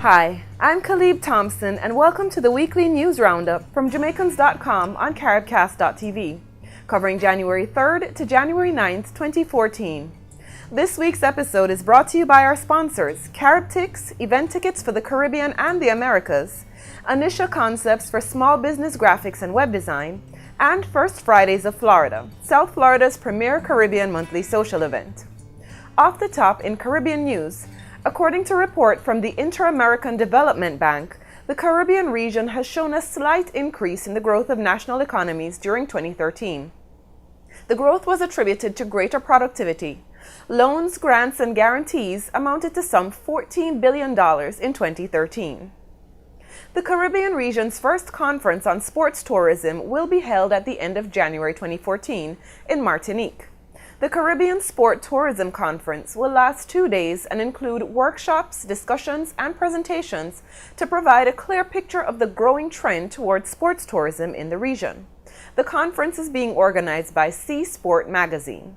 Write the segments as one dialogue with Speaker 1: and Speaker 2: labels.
Speaker 1: Hi, I'm Khalib Thompson and welcome to the weekly news roundup from Jamaicans.com on Caribcast.tv, covering January 3rd to January 9th, 2014. This week's episode is brought to you by our sponsors, Caribtix, event tickets for the Caribbean and the Americas, Initial Concepts for small business graphics and web design, and First Fridays of Florida, South Florida's premier Caribbean monthly social event. Off the top in Caribbean news, according to a report from the Inter-American Development Bank, the Caribbean region has shown a slight increase in the growth of national economies during 2013. The growth was attributed to greater productivity. Loans, grants, and guarantees amounted to some $14 billion in 2013. The Caribbean region's first conference on sports tourism will be held at the end of January 2014 in Martinique. The Caribbean Sport Tourism Conference will last 2 days and include workshops, discussions, and presentations to provide a clear picture of the growing trend towards sports tourism in the region. The conference is being organized by Sea Sport magazine.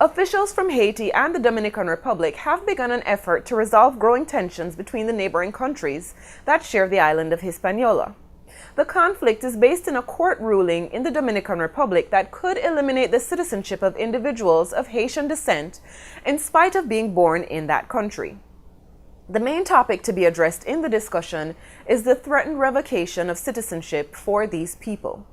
Speaker 1: Officials from Haiti and the Dominican Republic have begun an effort to resolve growing tensions between the neighboring countries that share the island of Hispaniola. The conflict is based in a court ruling in the Dominican Republic that could eliminate the citizenship of individuals of Haitian descent in spite of being born in that country. The main topic to be addressed in the discussion is the threatened revocation of citizenship for these people.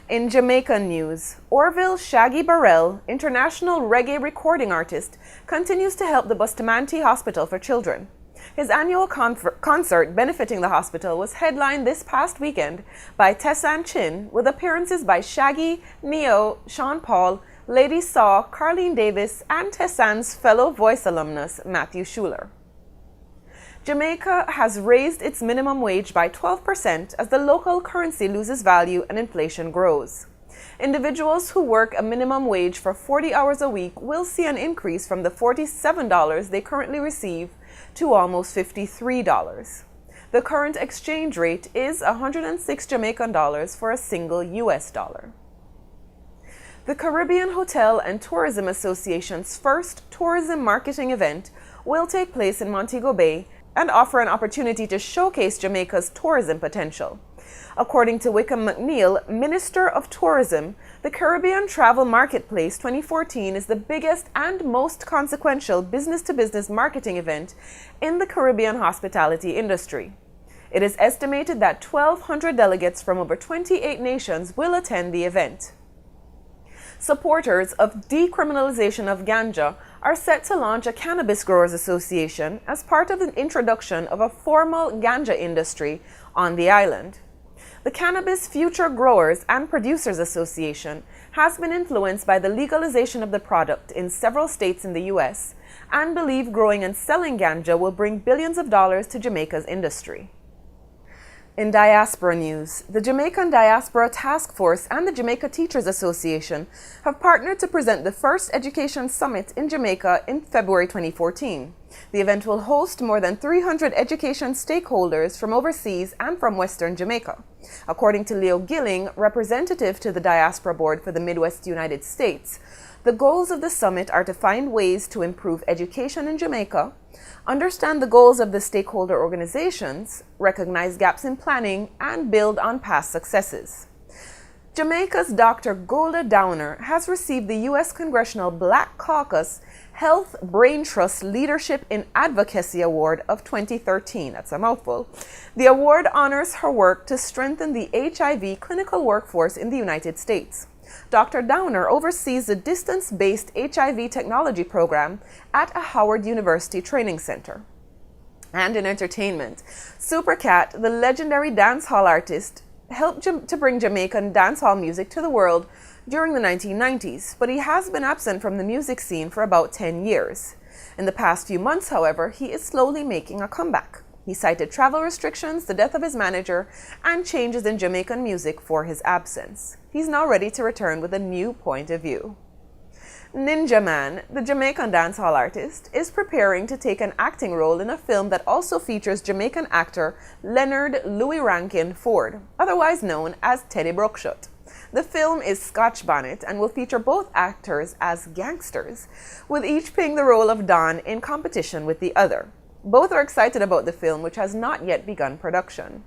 Speaker 1: In Jamaican news, Orville Shaggy Burrell, international reggae recording artist, continues to help the Bustamante Hospital for Children. His annual concert benefiting the hospital was headlined this past weekend by Jan10 with appearances by Shaggy, Neo, Sean Paul, Lady Saw, Carlene Davis, and Tessan's fellow Voice alumnus Matthew Schuler. Jamaica has raised its minimum wage by 12% as the local currency loses value and inflation grows. Individuals who work a minimum wage for 40 hours a week will see an increase from the $47 they currently receive to almost $53. The current exchange rate is 106 Jamaican dollars for a single US dollar. The Caribbean Hotel and Tourism Association's first tourism marketing event will take place in Montego Bay and offer an opportunity to showcase Jamaica's tourism potential. According to Wickham McNeil, Minister of Tourism, the Caribbean Travel Marketplace 2014 is the biggest and most consequential business-to-business marketing event in the Caribbean hospitality industry. It is estimated that 1,200 delegates from over 28 nations will attend the event. Supporters of decriminalization of Ganja are set to launch a Cannabis Growers Association as part of the introduction of a formal Ganja industry on the island. The Cannabis Future Growers and Producers Association has been influenced by the legalization of the product in several states in the U.S. and believe growing and selling ganja will bring billions of dollars to Jamaica's industry. In Diaspora news, the Jamaican Diaspora Task Force and the Jamaica Teachers Association have partnered to present the first Education Summit in Jamaica in February 2014. The event will host more than 300 education stakeholders from overseas and from Western Jamaica. According to Leo Gilling, representative to the Diaspora Board for the Midwest United States, the goals of the summit are to find ways to improve education in Jamaica, understand the goals of the stakeholder organizations, recognize gaps in planning, and build on past successes. Jamaica's Dr. Golda Downer has received the U.S. Congressional Black Caucus Health Brain Trust Leadership in Advocacy Award of 2013. That's a mouthful. The award honors her work to strengthen the HIV clinical workforce in the United States. Dr. Downer oversees the distance-based HIV technology program at a Howard University training center. And in entertainment, Supercat, the legendary dancehall artist, helped to bring Jamaican dancehall music to the world during the 1990s, but he has been absent from the music scene for about 10 years. In the past few months, however, he is slowly making a comeback. He cited travel restrictions, the death of his manager, and changes in Jamaican music for his absence. He's now ready to return with a new point of view. Ninja Man, the Jamaican dancehall artist, is preparing to take an acting role in a film that also features Jamaican actor Leonard Louis Rankin Ford, otherwise known as Teddy Bruckshut. The film is Scotch Bonnet and will feature both actors as gangsters, with each playing the role of Don in competition with the other. Both are excited about the film, which has not yet begun production.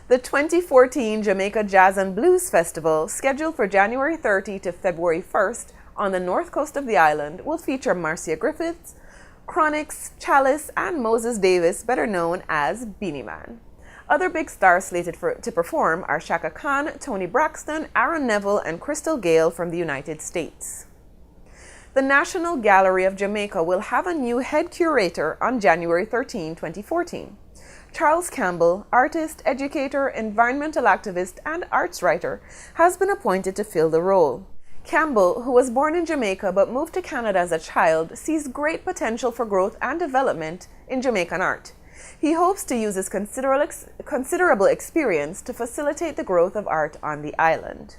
Speaker 1: The 2014 Jamaica Jazz and Blues Festival, scheduled for January 30 to February 1st on the north coast of the island, will feature Marcia Griffiths, Chronix, Chalice, and Moses Davis, better known as Beanie Man. Other big stars slated to perform are Shaka Khan, Tony Braxton, Aaron Neville, and Crystal Gale from the United States. The National Gallery of Jamaica will have a new head curator on January 13, 2014. Charles Campbell, artist, educator, environmental activist, and arts writer, has been appointed to fill the role. Campbell, who was born in Jamaica but moved to Canada as a child, sees great potential for growth and development in Jamaican art. He hopes to use his considerable experience to facilitate the growth of art on the island.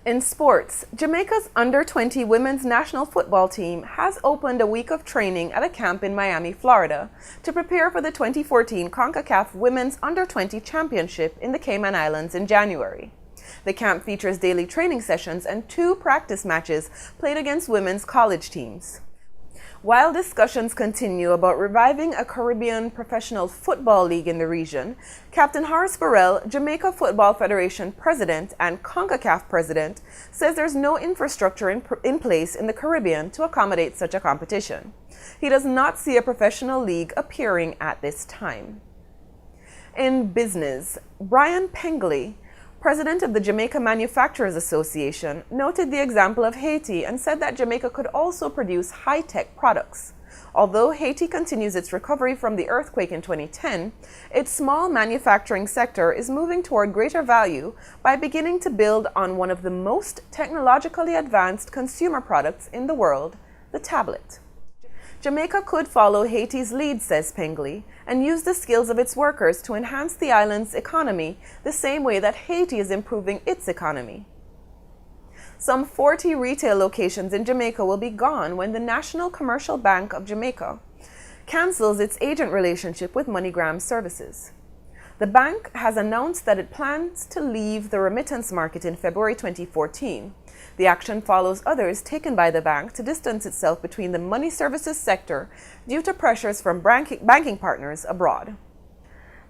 Speaker 1: In sports, Jamaica's under-20 women's national football team has opened a week of training at a camp in Miami, Florida, to prepare for the 2014 CONCACAF Women's Under-20 Championship in the Cayman Islands in January. The camp features daily training sessions and 2 practice matches played against women's college teams. While discussions continue about reviving a Caribbean professional football league in the region, Captain Horace Burrell, Jamaica Football Federation President and CONCACAF President, says there's no infrastructure in place in the Caribbean to accommodate such a competition. He does not see a professional league appearing at this time. In business, Brian Pengley, President of the Jamaica Manufacturers Association, noted the example of Haiti and said that Jamaica could also produce high-tech products. Although Haiti continues its recovery from the earthquake in 2010, its small manufacturing sector is moving toward greater value by beginning to build on one of the most technologically advanced consumer products in the world, the tablet. Jamaica could follow Haiti's lead, says Pengley, and use the skills of its workers to enhance the island's economy the same way that Haiti is improving its economy. Some 40 retail locations in Jamaica will be gone when the National Commercial Bank of Jamaica cancels its agent relationship with Moneygram services. The bank has announced that it plans to leave the remittance market in February 2014. The action follows others taken by the bank to distance itself between the money services sector due to pressures from banking partners abroad.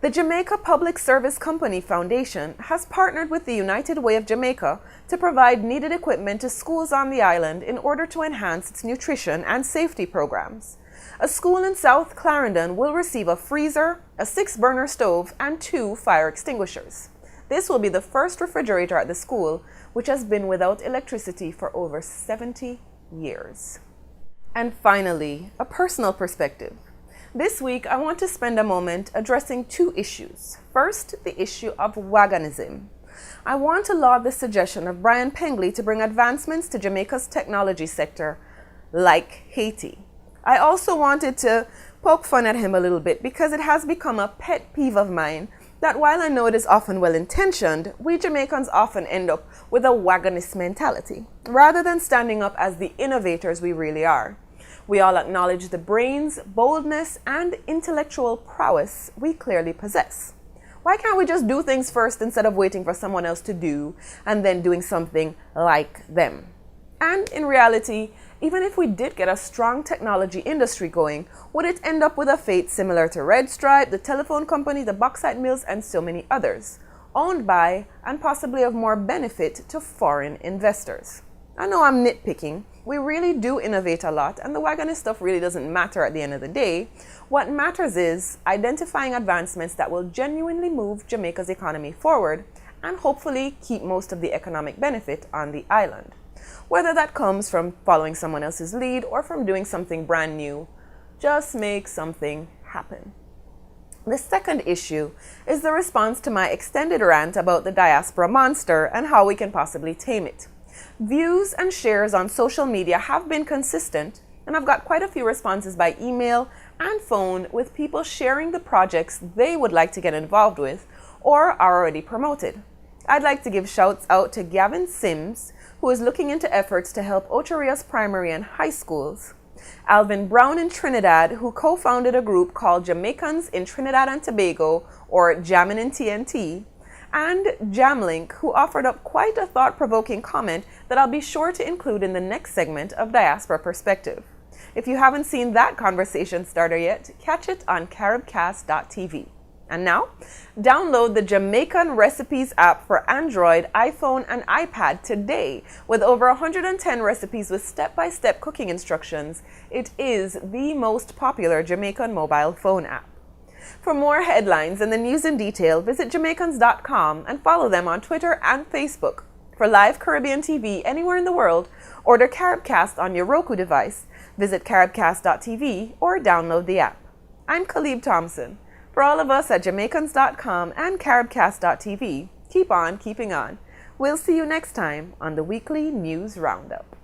Speaker 1: The Jamaica Public Service Company Foundation has partnered with the United Way of Jamaica to provide needed equipment to schools on the island in order to enhance its nutrition and safety programs. A school in South Clarendon will receive a freezer, a 6-burner stove, and 2 fire extinguishers. This will be the first refrigerator at the school, which has been without electricity for over 70 years. And finally, a personal perspective. This week, I want to spend a moment addressing 2 issues. First, the issue of Wagonism. I want to laud the suggestion of Brian Pengley to bring advancements to Jamaica's technology sector, like Haiti. I also wanted to poke fun at him a little bit because it has become a pet peeve of mine that while I know it is often well-intentioned, we Jamaicans often end up with a wagonist mentality, rather than standing up as the innovators we really are. We all acknowledge the brains, boldness, and intellectual prowess we clearly possess. Why can't we just do things first instead of waiting for someone else to do and then doing something like them? And in reality, even if we did get a strong technology industry going, would it end up with a fate similar to Red Stripe, the telephone company, the bauxite mills, and so many others, owned by and possibly of more benefit to foreign investors? I know I'm nitpicking. We really do innovate a lot, and the wagonist stuff really doesn't matter at the end of the day. What matters is identifying advancements that will genuinely move Jamaica's economy forward and hopefully keep most of the economic benefit on the island. Whether that comes from following someone else's lead or from doing something brand new, just make something happen. The second issue is the response to my extended rant about the diaspora monster and how we can possibly tame it. Views and shares on social media have been consistent, and I've got quite a few responses by email and phone with people sharing the projects they would like to get involved with or are already promoted. I'd like to give shouts out to Gavin Sims, who is looking into efforts to help Ocho Rios primary and high schools, Alvin Brown in Trinidad, who co-founded a group called Jamaicans in Trinidad and Tobago, or Jammin' in TNT, and Jamlink, who offered up quite a thought-provoking comment that I'll be sure to include in the next segment of Diaspora Perspective. If you haven't seen that conversation starter yet, catch it on Caribcast.tv. And now, download the Jamaican Recipes App for Android, iPhone, and iPad today. With over 110 recipes with step-by-step cooking instructions, it is the most popular Jamaican mobile phone app. For more headlines and the news in detail, visit Jamaicans.com and follow them on Twitter and Facebook. For live Caribbean TV anywhere in the world, order Caribcast on your Roku device, visit Caribcast.tv, or download the app. I'm Caleb Thompson. For all of us at Jamaicans.com and Caribcast.tv, keep on keeping on. We'll see you next time on the Weekly News Roundup.